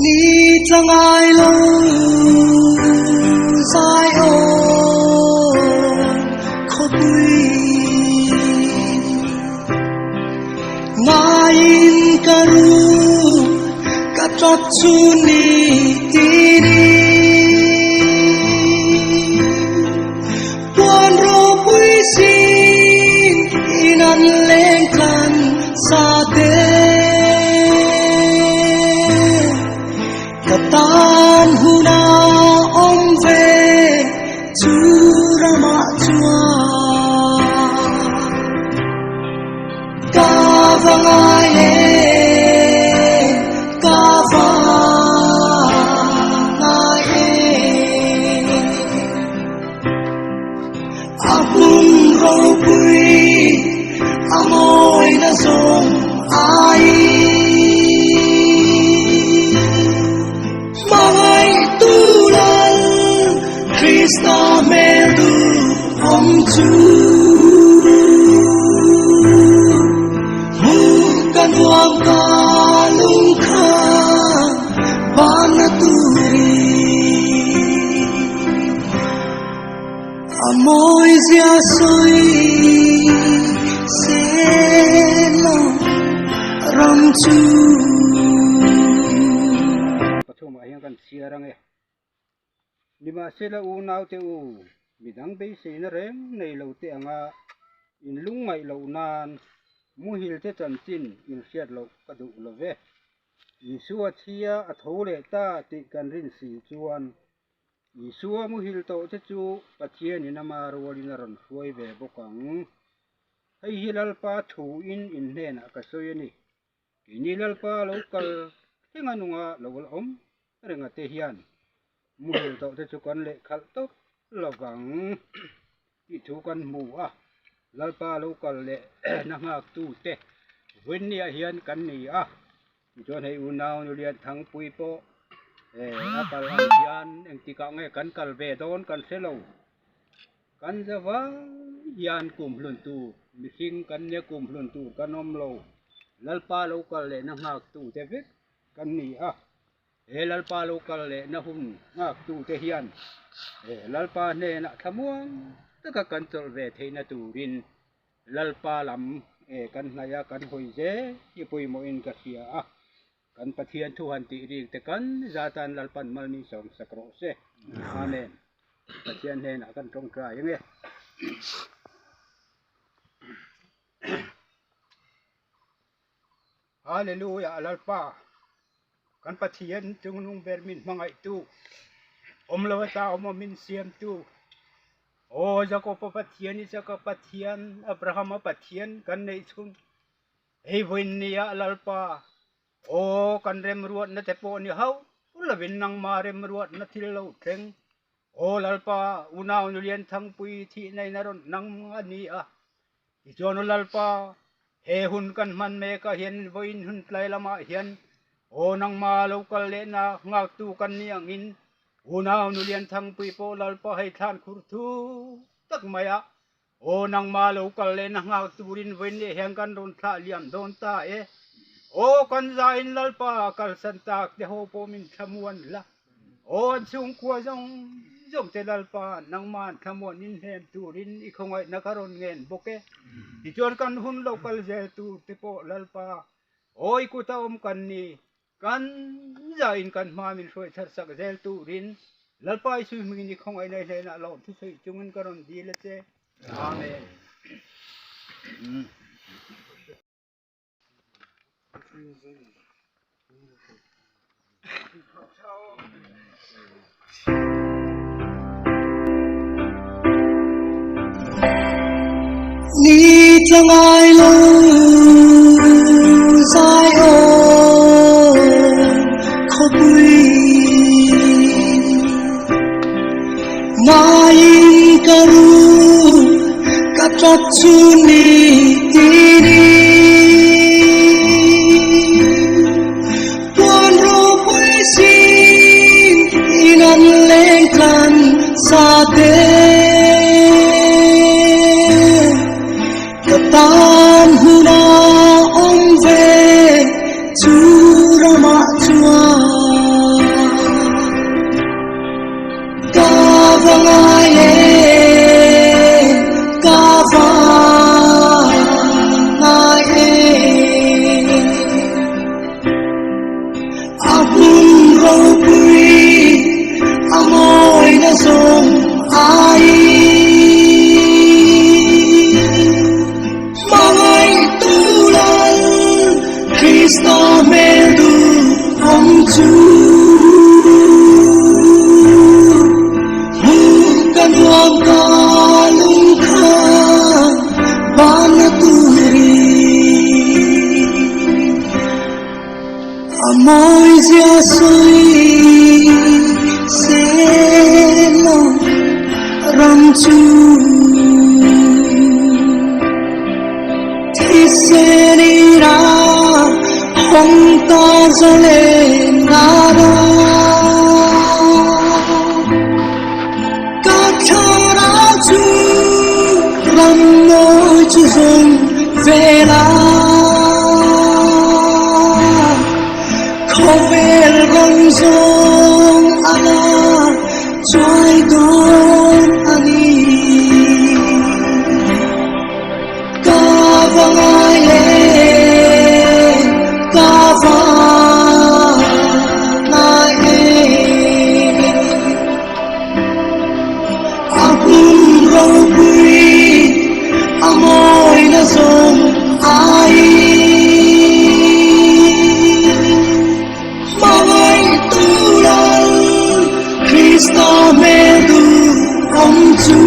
你将爱路在哦，可贵，那因个路，甲作出你的关若归心，伊难连看沙地。Tan huna om ve churama chua kavangaye apung robui amoy na song ai Krista medu om chu bukan wang kalung ka banaturi amoy sia soi selo ram chu pathum ayang kan siarang lima sila unaw te u midang be se na rem nei lo te anga in lung ngai lo nan muhil te chan chin in siat lo kadu lo ve isua thia a thole ta ti kan rin si chuan isua muhil to te chu pathian in ama rolin ron huai ve bokang hei hilal pa thu in hena ka soyani kinilal pa lokal tinganunga lowal om renga te hian mùi tàu thế chú con lệ khát tốt lovang đi chú con mù lalpa lâu con lệ năng ngạc tu te vinh nia hiền cắn nỉ cho hay unao như liền thắng pui po apal hiền em ti cả nghe cắn cal về đón cắn xe lâu cắn ra vá hiền cùng luận tu mi sinh cắn nia cùng luận tu cắn om lâu lalpa lâu con lệ năng ngạc tu te vết cắn nỉ lalpa lokal le na hun ngak tu te hian lalpa ne na thamuang taka control ve theina turin lalpa lam kan hnaya kan hoi je hi poimo in ka sia kan pathian thu han ti ri te kan zatan lalpan malni som sakro se amen pathian ne na kan tong tra yange hallelujah lalpa kan pathian chung nung bermin mangai tu om lawata om min siam tu o jako pathian ni jako pathian abraham pathian kan nei chung ei voin nia lalpa o kan rem ruat na te po ni hau ulavin nang ma rem ruat na thil lo theng o lalpa unaw nu lian thang pui thi nei naron nang ani i jono lalpa he hun kan man me ka hian voin hun tlai lama hian o nang ma lokal le na ngak tu kan ni angin unaw nu lian thang pui po lalpa hai than khur thu tak maya o nang ma lokal le na ngak tu rin wen le hang kan ron tha liam don ta o kan za in lalpa kal san tak de ho po min thamuan la o chung kwa jong te lalpa nang man thamuan in hem tu rin i khongai na karon ngen boke ti chon kan hun lokal je tu te po lalpa oi ku ta kan ni kan zain kan ma min soi thar sak zel tu rin lalpai su mi ni khong ai nei le na lo thu sei chungin karon di le che amen你将爱路在哦。Nain karu katot suni tini tuan rupui sin inan lengkan sate ketan huna om ve curama cuan Isenira Honta Zale Nada Kachara Chu Ramno Chuzung Vela Kovel Ramzong Ala Joy Don Ani Kavanaye Kavanaye Akun Robui Amoy na Zong Ai Mangay Tulal Krista Medu Om Chu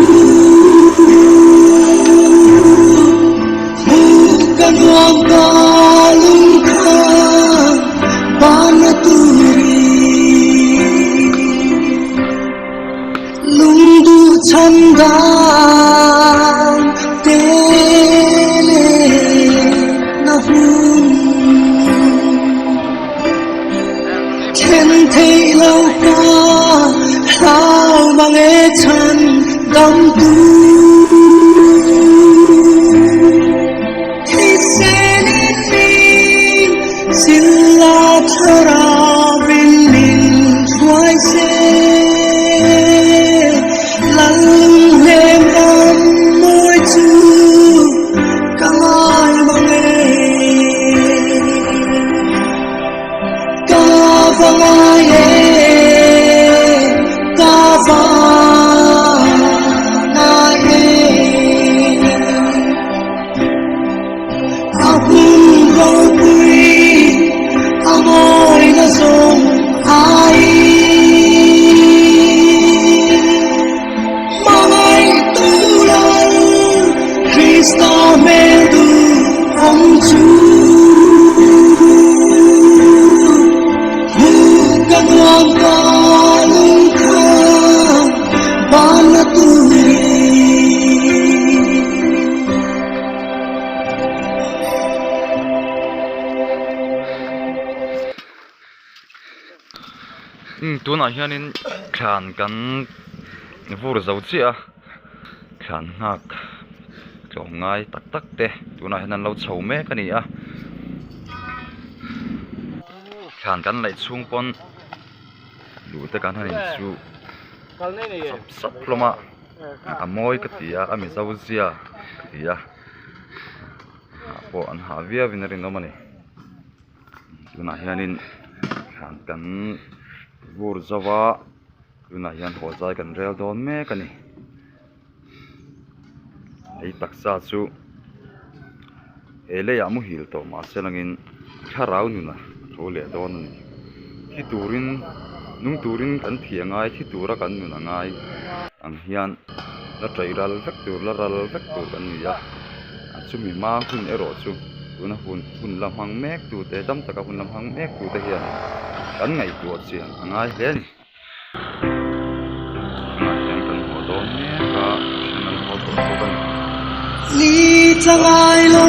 Bukan wang kalung ka Panaturi Lungdu chandang Tele na hun Chen thei lâu ca Lao mang e chan Dam tu Silla thara rilin thoai se lăng hem ram môi chu kai mange kavanaye kavanaye akun robui Amoy na Zong Ai Mangay Tulal Krista Medu Om Chu Bukan wang kalung ka Panaturi Tuna hianin khan kan vur zo chia khan hak tlom ngai tak tak te tuna hian lo chho me ka ni a khan kan lai chung pon lu te kan hanin chu sap loma amoi ka tia ami zo zia tia po an ha via vinarin no mani tuna hianin khan kan vur zawa tuna hian hawzai kan rel dawn mek ani ei taksa chu eleya mu hil to ma selangin tharau nuna thole dawn ani hi turin nung turin kan thiangai thi tura kan nuna ngai ang hian la trairal vek tur la ral vek tur kan ni ya chumi ma hun ero chu tuna hun lam hang mek tu te dam taka hun lam hang mek tu te hian kan ngai tu chiang angai hle ni ngai yang kan ho don ne ka nan ho to kan Li tangai lo